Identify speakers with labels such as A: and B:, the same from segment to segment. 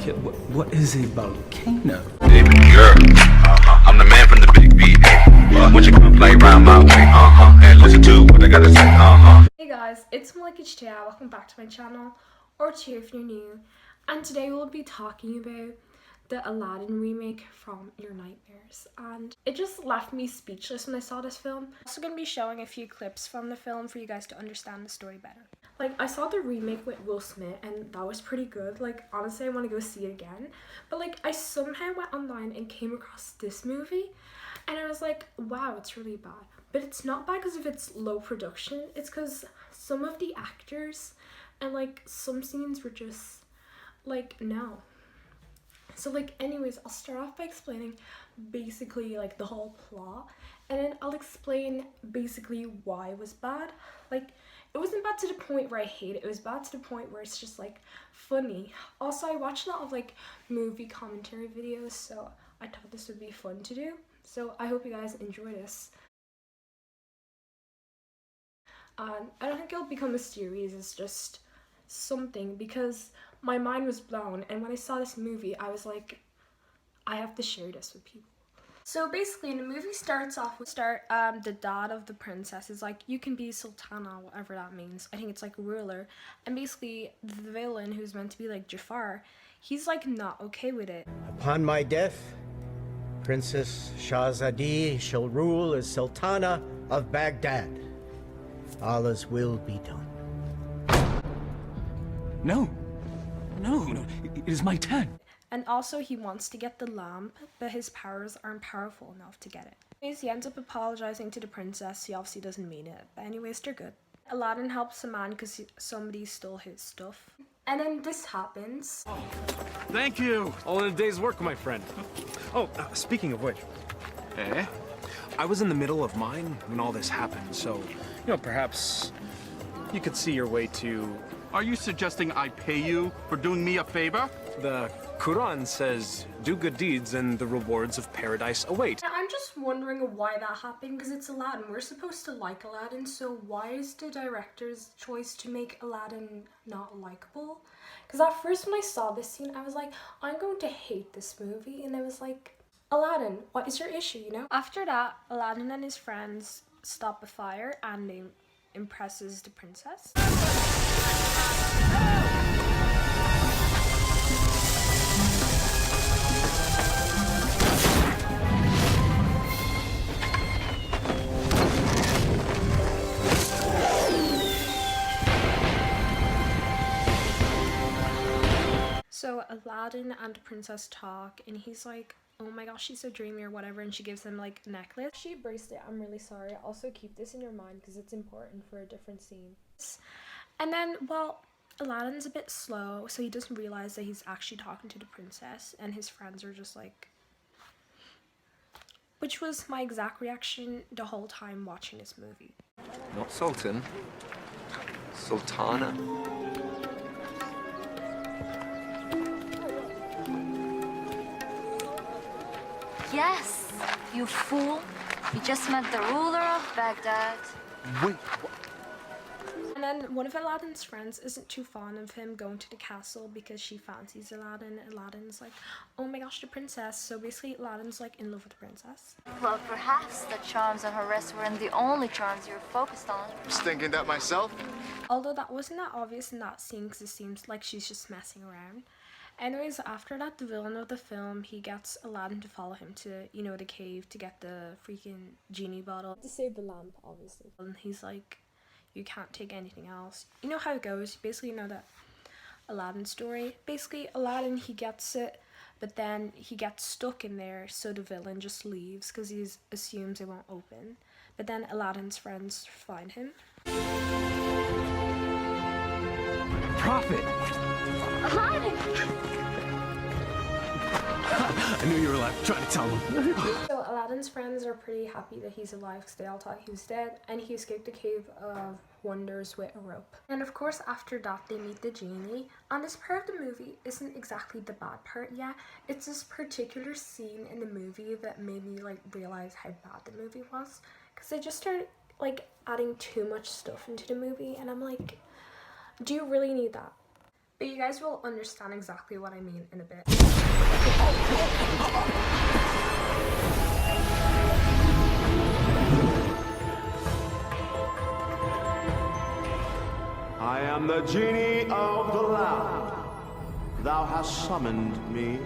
A: What is a volcano?
B: Baby girl, I'm the man from the big VA. Won't you come play around my way, and listen to what I gotta say,
C: Hey guys, it's Malika today. Welcome back to my channel, or to if you're new. And today we'll be talking about the Aladdin remake from Your Nightmares, and it just left me speechless when I saw this film. I'm also going to be showing a few clips from the film for you guys to understand the story better. Like, I saw the remake with Will Smith and that was pretty good. Like, honestly, I want to go see it again. But like, I somehow went online and came across this movie and I was like, wow, it's really bad. But it's not bad because of its low production. It's because some of the actors and like some scenes were just like, no. So like, anyways, I'll start off by explaining basically like the whole plot, and then I'll explain basically why it was bad. Like, it wasn't bad to the point where I hate it. It was bad to the point where it's just like funny. Also, I watched a lot of like movie commentary videos, so I thought this would be fun to do. So I hope you guys enjoy this. I don't think it'll become a series, it's just something, because my mind was blown, and when I saw this movie I was like, I have to share this with people. So basically, the movie starts off with the dad of the princess is like, you can be sultana, whatever that means. I think it's like ruler. And basically the villain, who's meant to be like Jafar, he's like not okay with it.
D: Upon my death, Princess Shahzadi shall rule as Sultana of Baghdad. Allah's will be done.
A: No, it is my turn.
C: And also he wants to get the lamp, but his powers aren't powerful enough to get it. Anyways, he ends up apologizing to the princess. He obviously doesn't mean it, but anyways, they're good. Aladdin helps the man because somebody stole his stuff. And then this happens.
E: Thank you. All in a day's work, my friend. Oh, speaking of which. Eh? I was in the middle of mine when all this happened, so, perhaps you could see your way to...
F: Are you suggesting I pay you for doing me a favor?
E: The Quran says, do good deeds and the rewards of paradise await.
C: I'm just wondering why that happened, because it's Aladdin. We're supposed to like Aladdin, so why is the director's choice to make Aladdin not likable? Because at first when I saw this scene, I was like, I'm going to hate this movie, and I was like, Aladdin, what is your issue, After that, Aladdin and his friends stop a fire and they impresses the princess. So Aladdin and the princess talk, and he's like, oh my gosh, she's so dreamy or whatever, and she gives him like a necklace. She bracelet, I'm really sorry. Also keep this in your mind because it's important for a different scene. And then, well, Aladdin's a bit slow, so he doesn't realize that he's actually talking to the princess, and his friends are just like, which was my exact reaction the whole time watching this movie.
G: Not Sultan. Sultana.
H: Yes, you fool. You just met the ruler of Baghdad.
G: Wait, what?
C: And then one of Aladdin's friends isn't too fond of him going to the castle because she fancies Aladdin. Aladdin's like, oh my gosh, the princess. So basically Aladdin's like in love with the princess.
H: Well, perhaps the charms on her wrist weren't the only charms you were focused on.
G: I was thinking that myself.
C: Although that wasn't that obvious in that scene because it seems like she's just messing around. Anyways, after that, the villain of the film, he gets Aladdin to follow him to, the cave to get the freaking genie bottle. To save the lamp, obviously. And he's like, you can't take anything else. You know how it goes. Basically, that Aladdin story. Basically, Aladdin, he gets it, but then he gets stuck in there, so the villain just leaves because he assumes it won't open. But then Aladdin's friends find him.
A: Prophet!
H: Aladdin!
A: I knew you were alive. Trying to tell them.
C: So Aladdin's friends are pretty happy that he's alive because they all thought he was dead, and he escaped the cave of wonders with a rope. And of course, after that, they meet the genie. And this part of the movie isn't exactly the bad part yet. It's this particular scene in the movie that made me like realize how bad the movie was, because they just started like adding too much stuff into the movie, and I'm like, do you really need that? but you guys will understand exactly what I mean in a bit.
I: I am the genie of the lamp. Thou hast summoned me.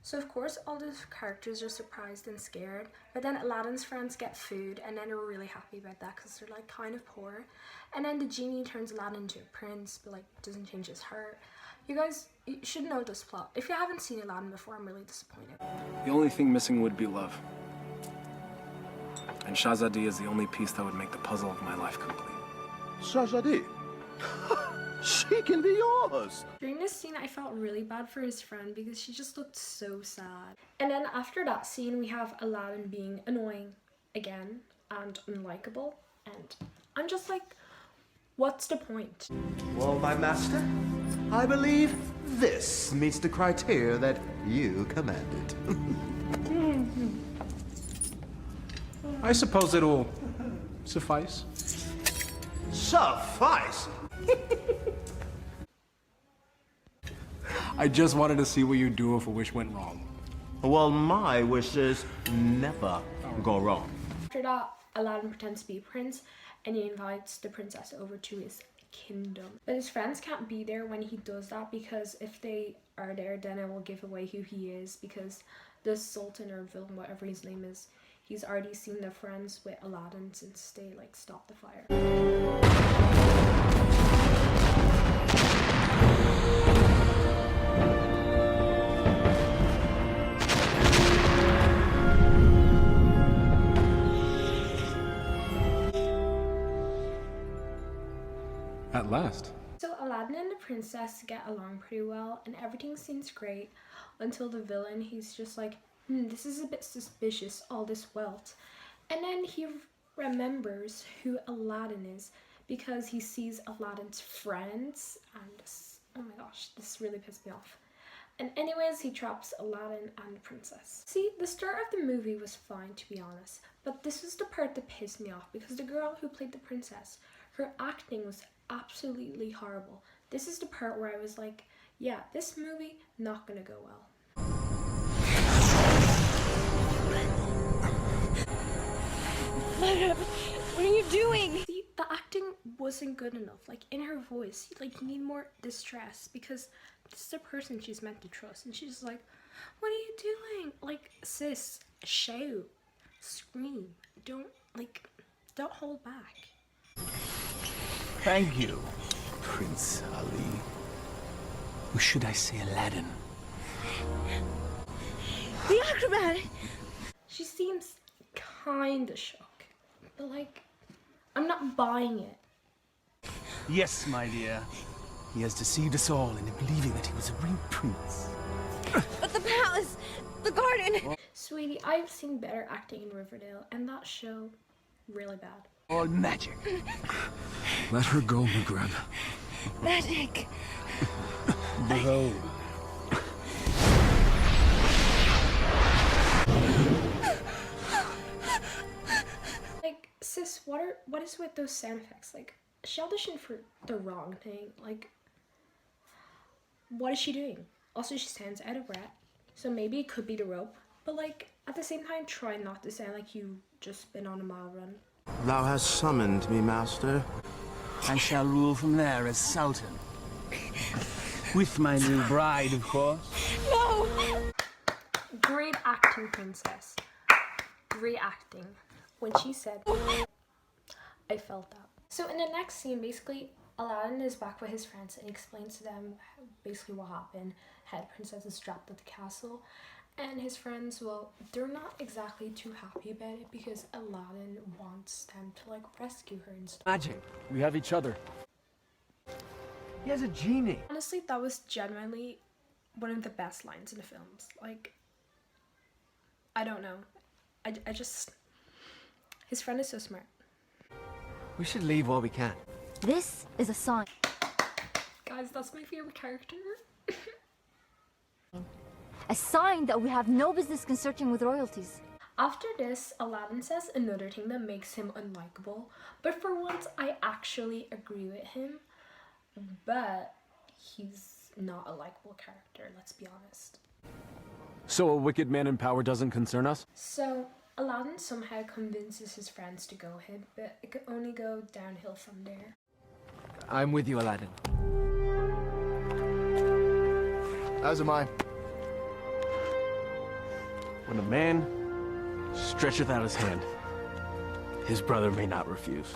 C: So of course all the characters are surprised and scared, but then Aladdin's friends get food and then they're really happy about that because they're like kind of poor. And then the genie turns Aladdin into a prince, but like doesn't change his heart. You guys, you should know this plot. If you haven't seen Aladdin before, I'm really disappointed.
E: The only thing missing would be love. And Shahzadi is the only piece that would make the puzzle of my life complete.
I: Shahzadi. She can be yours.
C: During this scene, I felt really bad for his friend because she just looked so sad. And then after that scene, we have Aladdin being annoying again and unlikable. And I'm just like, what's the point?
I: Well, my master, I believe this meets the criteria that you commanded.
E: I suppose it'll suffice.
I: Suffice.
E: I just wanted to see what you'd do if a wish went wrong.
I: Well, my wishes never go wrong.
C: After that, Aladdin pretends to be a prince and he invites the princess over to his kingdom. But his friends can't be there when he does that because if they are there, then it will give away who he is because the sultan or villain, whatever his name is, he's already seen their friends with Aladdin since they like stopped the fire.
E: At last.
C: So Aladdin and the princess get along pretty well and everything seems great until the villain, he's just like, this is a bit suspicious, all this wealth. And then he remembers who Aladdin is because he sees Aladdin's friends and this, oh my gosh, this really pissed me off. And anyways, he traps Aladdin and the princess. See, the start of the movie was fine to be honest, but this was the part that pissed me off because the girl who played the princess, her acting was absolutely horrible. This is the part where I was like, yeah, this movie not gonna go well.
H: What are you doing?
C: See, the acting wasn't good enough. Like in her voice, like you need more distress because this is the person she's meant to trust, and she's just like, "What are you doing? Like, sis, shout, scream, don't hold back."
A: Thank you, Prince Ali. Or should I say Aladdin?
H: The acrobat!
C: She seems kinda shook, but like, I'm not buying it.
A: Yes, my dear. He has deceived us all into believing that he was a real prince.
H: But the palace! The garden!
C: Sweetie, I've seen better acting in Riverdale, and that show, really bad.
A: All magic. Let her go, McGreb.
H: Magic!
A: Behold.
C: Like, sis, what is with those sound effects? Like, she auditioned for the wrong thing. Like, what is she doing? Also, she sounds out of breath, so maybe it could be the rope. But like, at the same time, try not to sound like you've just been on a mile run.
I: Thou hast summoned me, master.
A: I shall rule from there as Sultan. With my new bride, of course.
H: No!
C: Great acting, princess. Great acting. When she said, I felt that. So in the next scene, basically, Aladdin is back with his friends and he explains to them basically what happened, how the princess is trapped at the castle. And his friends, well, they're not exactly too happy about it because Aladdin wants them to like rescue her and stuff.
A: Magic. We have each other. He has a genie.
C: Honestly, that was genuinely one of the best lines in the films. Like, I don't know. I just, his friend is so smart.
A: We should leave while we can.
H: This is a sign.
C: Guys, that's my favorite character.
H: A sign that we have no business consorting with royalties.
C: After this, Aladdin says another thing that makes him unlikable, but for once I actually agree with him. But he's not a likable character, let's be honest.
E: So a wicked man in power doesn't concern us?
C: So Aladdin somehow convinces his friends to go ahead, but it could only go downhill from there.
A: I'm with you, Aladdin.
G: As am I.
A: When a man stretcheth out his hand, his brother may not refuse.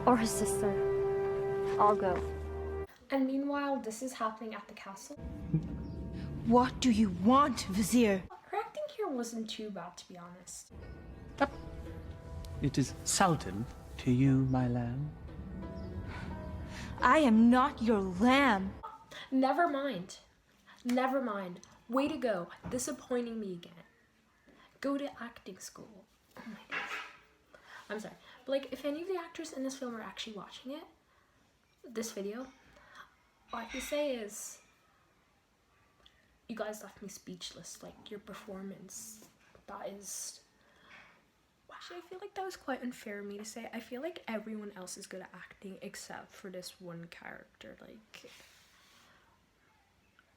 H: Or his sister. I'll go.
C: And meanwhile, this is happening at the castle.
J: What do you want, Vizier?
C: Her acting here wasn't too bad, to be honest.
A: It is Sultan to you, my lamb.
J: I am not your lamb.
C: Never mind. Never mind. Way to go. Disappointing me again. Go to acting school. Oh my gosh. I'm sorry. But like, if any of the actors in this film are actually watching it, this video, all I can say is, you guys left me speechless. Like, your performance, that is... Actually, I feel like that was quite unfair of me to say. I feel like everyone else is good at acting except for this one character. Like,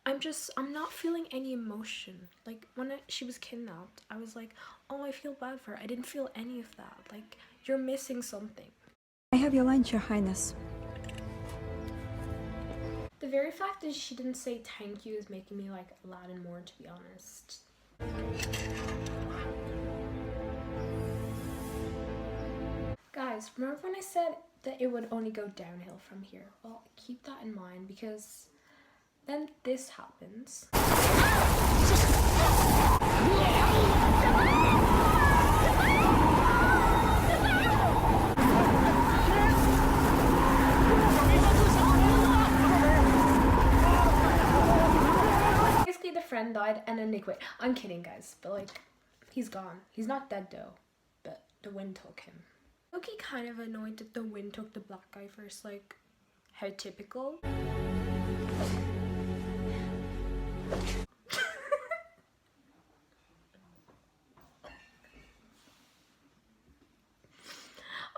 C: I'm not feeling any emotion. Like, when she was kidnapped, I was like, oh, I feel bad for her. I didn't feel any of that. Like, you're missing something.
J: I have your lunch, Your Highness.
C: The very fact that she didn't say thank you is making me like Aladdin more, to be honest. Guys, remember when I said that it would only go downhill from here? Well, keep that in mind because then this happens. Basically, the friend died and then they quit. I'm kidding, guys, but like, he's gone. He's not dead though, but the wind took him. Loki kind of annoyed that the wind took the black guy first, like, how typical.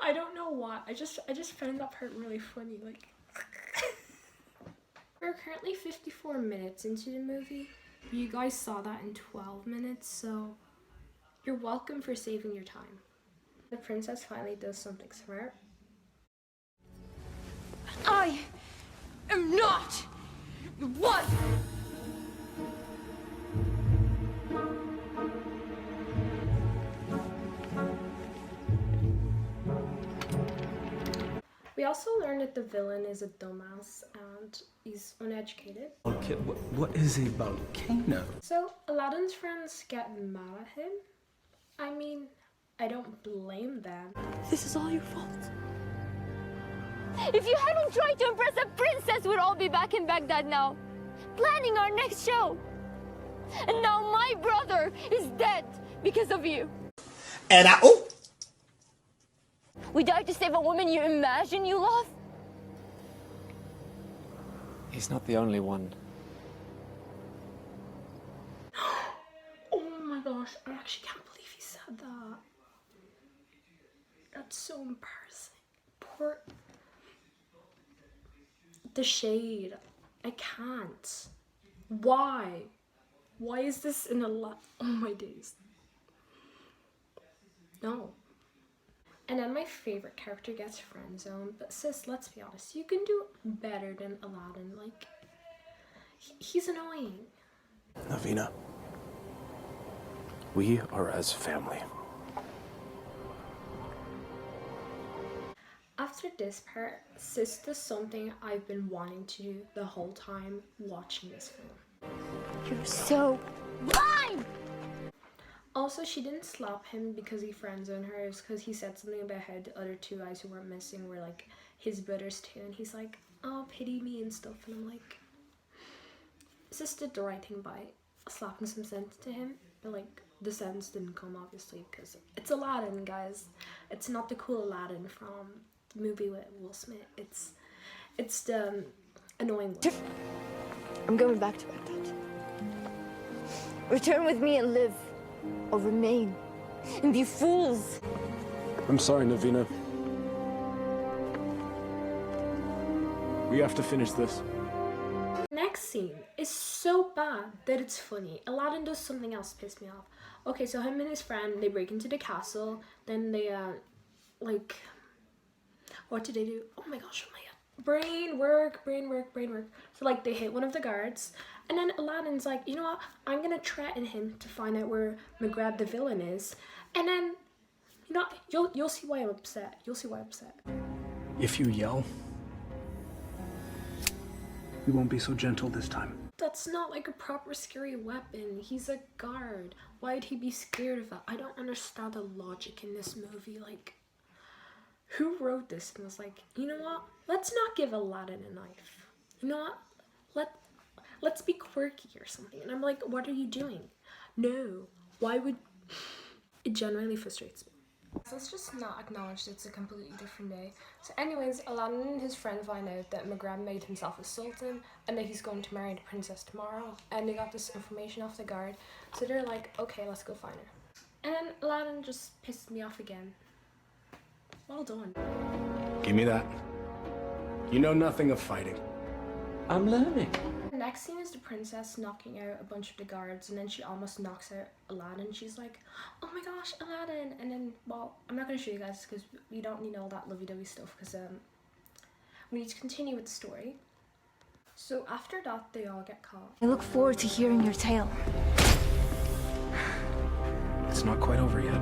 C: I don't know why. I just found that part really funny. Like, we're currently 54 minutes into the movie. You guys saw that in 12 minutes, so you're welcome for saving your time. The princess finally does something smart.
J: I am not your wife.
C: We also learned that the villain is a dumbass and he's uneducated.
A: Okay, what is a volcano?
C: So Aladdin's friends get mad at him. I mean, I don't blame them.
J: This is all your fault.
H: If you hadn't tried to impress a princess, we'd all be back in Baghdad now, planning our next show. And now my brother is dead because of you.
K: And
H: We died to save a woman you imagine you love?
E: He's not the only one.
C: Oh my gosh, I actually can't believe he said that. That's so embarrassing. Poor... The shade. I can't. Why? Why is this in a lot? Oh my days. No. And then my favorite character gets friend zoned, but sis, let's be honest, you can do better than Aladdin. Like, he's annoying.
E: Navina, we are as family.
C: After this part, sis does something I've been wanting to do the whole time watching this film.
H: You're so blind!
C: Also, she didn't slap him because he friend-zoned her. It was because he said something about how the other two guys who weren't missing were like his brothers too, and he's like, oh, pity me and stuff, and I'm like, sis did the right thing by slapping some sense to him, but like the sense didn't come obviously because it's Aladdin, guys. It's not the cool Aladdin from the movie with Will Smith. It's the annoying one.
H: I'm going back to Baghdad. Return with me and live, or remain and be fools.
E: I'm sorry, Navina. We have to finish this.
C: Next scene is so bad that it's funny. Aladdin does something else to piss me off. Okay, so him and his friend, they break into the castle. Then they, like, what did they do? Oh my gosh, oh my god. Brain work. So, like, they hit one of the guards. And then Aladdin's like, you know what? I'm gonna threaten him to find out where McGrab the villain is. And then, you know, you'll see why I'm upset. You'll see why I'm upset.
E: If you yell, we won't be so gentle this time.
C: That's not like a proper scary weapon. He's a guard. Why'd he be scared of it? I don't understand the logic in this movie. Like, who wrote this and was like, you know what? Let's not give Aladdin a knife. You know what? Let's be quirky or something. And I'm like, what are you doing? No. Why would... It genuinely frustrates me. So let's just not acknowledge that it's a completely different day. So anyways, Aladdin and his friend find out that McGrab made himself a sultan and that he's going to marry the princess tomorrow. And they got this information off the guard. So they're like, okay, let's go find her. And then Aladdin just pissed me off again. Well done.
E: Give me that. You know nothing of fighting.
A: I'm learning.
C: The next scene is the princess knocking out a bunch of the guards, and then she almost knocks out Aladdin. She's like, oh my gosh, Aladdin. And then, well, I'm not going to show you guys because we don't need all that lovey-dovey stuff because we need to continue with the story. So after that, they all get caught.
J: I look forward to hearing your tale.
E: It's not quite over yet.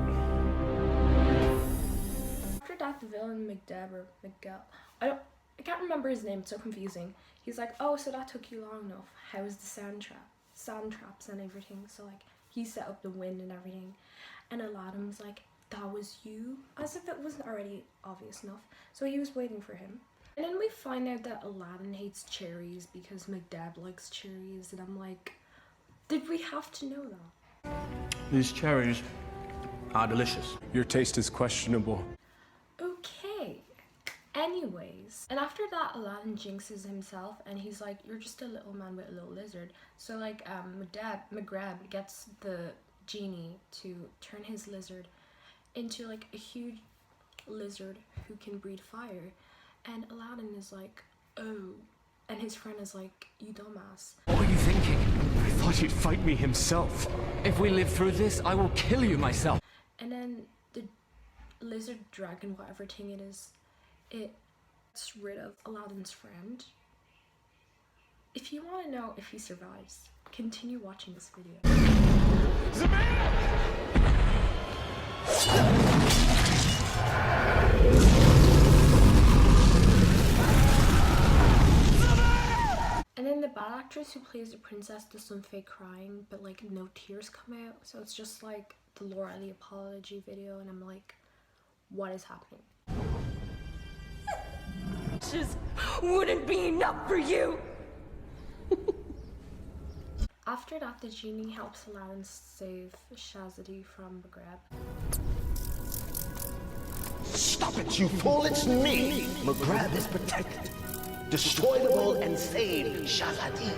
C: After that, the villain McDeb or Miguel, I can't remember his name, it's so confusing. He's like, oh, so that took you long enough. How was the sand traps and everything? So like, he set up the wind and everything. And Aladdin was like, that was you? As if it wasn't already obvious enough. So he was waiting for him. And then we find out that Aladdin hates cherries because McDeb likes cherries. And I'm like, did we have to know that?
F: These cherries are delicious.
E: Your taste is questionable.
C: Okay. Anyways, and after that, Aladdin jinxes himself and he's like, you're just a little man with a little lizard. So like, McGrab gets the genie to turn his lizard into like a huge lizard who can breathe fire. And Aladdin is like, oh. And his friend is like, you dumbass.
A: What were you thinking?
E: I thought he'd fight me himself.
A: If we live through this, I will kill you myself.
C: And then the lizard dragon, whatever thing it is, it gets rid of Aladdin's friend. If you want to know if he survives, continue watching this video. And then the bad actress who plays the princess does some fake crying, but like no tears come out. So it's just like the Laura Ellie apology video, and I'm like, what is happening?
H: Just wouldn't be enough for you.
C: After that, the genie helps Aladdin save Shahzadi from McGrab.
I: Stop it, you fool! It's me! McGrab is protected. Destroy them all and save Shahzadi.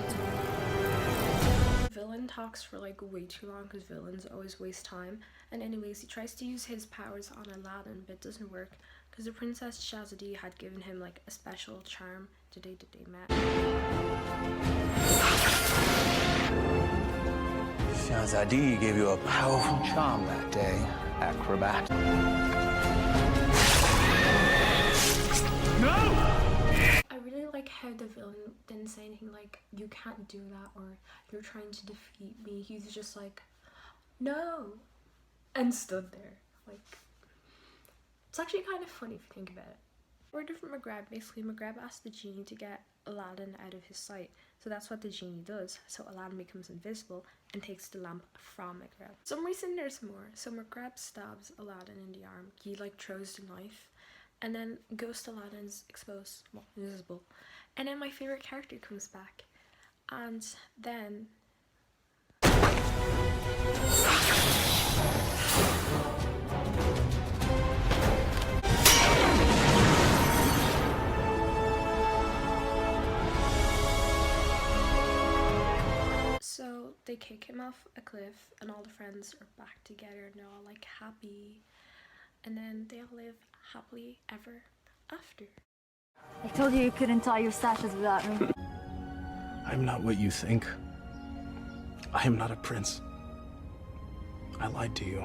C: Villain talks for like way too long because villains always waste time. And anyways, he tries to use his powers on Aladdin, but it doesn't work because the Princess Shahzadi had given him like a special charm the day that they met.
A: Shahzadi gave you a powerful charm that day, acrobat.
C: I really like how the villain didn't say anything like, you can't do that, or you're trying to defeat me. He's just like, no, and stood there. Like, it's actually kind of funny if you think about it. Word from McGrab, basically McGrab asked the genie to get Aladdin out of his sight. So that's what the genie does. So Aladdin becomes invisible and takes the lamp from McGrab. For some reason there's more. So McGrab stabs Aladdin in the arm. He like throws the knife. And then Ghost Aladdin's exposed, well, invisible. And then my favorite character comes back. And then... So they kick him off a cliff and all the friends are back together and they're all like happy. And then they all live happily ever after.
H: I told you couldn't tie your sashes without me.
E: I'm not what you think. I am not a prince. I lied to you.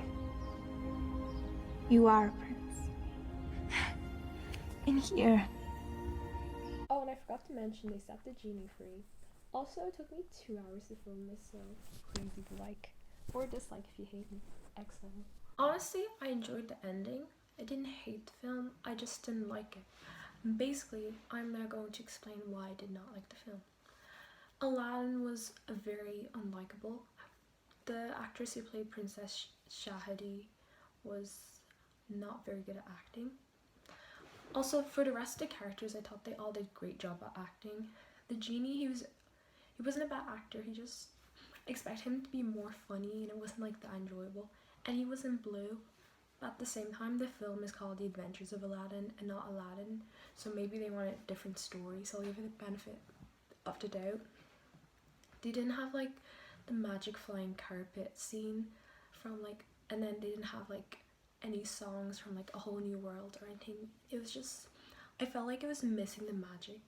J: You are a prince. In here.
C: Oh, and I forgot to mention, they set the genie free. Also, it took me 2 hours to film this, so crazy to like or dislike if you hate me. Excellent. Honestly, I enjoyed the ending. I didn't hate the film, I just didn't like it. Basically, I'm now going to explain why I did not like the film. Aladdin was very unlikable. The actress who played Princess Shahadi was not very good at acting. Also, for the rest of the characters, I thought they all did a great job at acting. The genie, he wasn't a bad actor, he just expect him to be more funny and it wasn't like that enjoyable. And he was in blue. At the same time, the film is called The Adventures of Aladdin and not Aladdin, so maybe they wanted a different story, so I'll give it the benefit of the doubt. They didn't have like the magic flying carpet scene from like, and then they didn't have like any songs from like A Whole New World or anything. It was just, I felt like it was missing the magic,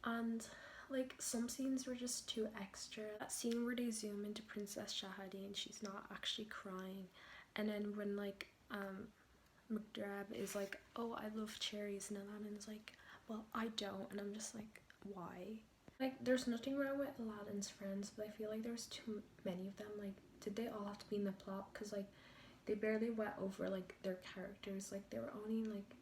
C: and like some scenes were just too extra. That scene where they zoom into Princess Shahadi and she's not actually crying, and then when like McDrab is like, oh, I love cherries, and Aladdin's like, well, I don't, and I'm just like, why? Like, there's nothing wrong with Aladdin's friends, but I feel like there's too many of them. Like, did they all have to be in the plot? Because like they barely went over like their characters. Like, they were only like,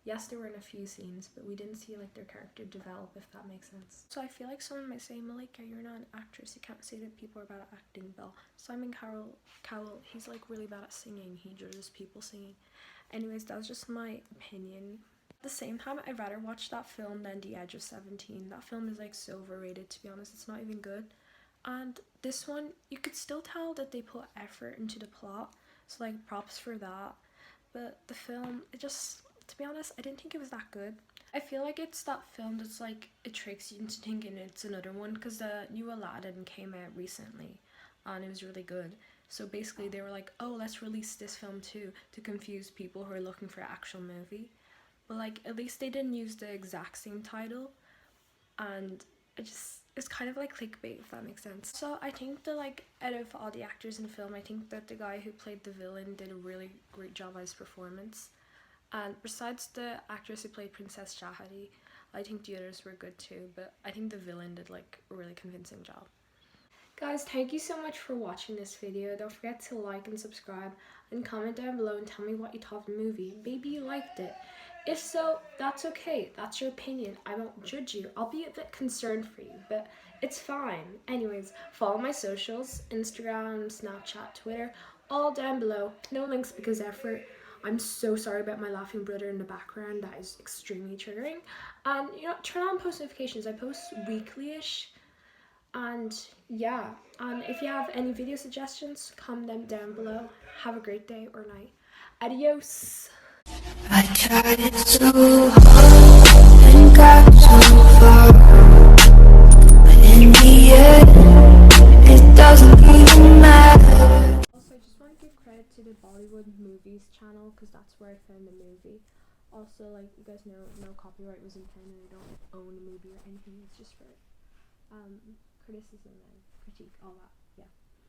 C: yes, they were in a few scenes, but we didn't see like their character develop, if that makes sense. So I feel like someone might say, Malika, you're not an actress, you can't say that people are bad at acting. But Simon Cowell, he's like really bad at singing, he judges people singing. Anyways, that's just my opinion. At the same time, I'd rather watch that film than The Edge of 17. That film is like so overrated, to be honest. It's not even good. And this one, you could still tell that they put effort into the plot, so like props for that. But the film, it just, to be honest, I didn't think it was that good. I feel like it's that film that's like, it tricks you into thinking it's another one, because the new Aladdin came out recently and it was really good. So basically they were like, oh, let's release this film too, to confuse people who are looking for an actual movie. But like, at least they didn't use the exact same title, and it's kind of like clickbait, if that makes sense. So I think that like, out of all the actors in the film, I think that the guy who played the villain did a really great job at his performance. And besides the actress who played Princess Shahadi, I think the others were good too, but I think the villain did like a really convincing job. Guys, thank you so much for watching this video. Don't forget to like and subscribe and comment down below and tell me what you thought of the movie. Maybe you liked it. If so, that's okay. That's your opinion. I won't judge you. I'll be a bit concerned for you, but it's fine. Anyways, follow my socials, Instagram, Snapchat, Twitter, all down below. No links because effort. I'm so sorry about my laughing brother in the background. That is extremely triggering. And you know, turn on post notifications. I post weekly-ish. And yeah, and if you have any video suggestions, comment them down below. Have a great day or night. Adios.
K: I tried so hard and got so far, but in the end, it doesn't even matter.
C: Also, I just want to give credit to the Bollywood Movies channel, because that's where I found the movie. Also, like you guys know, no copyright was intended. I don't own a movie or anything. It's just for criticism and critique, all that.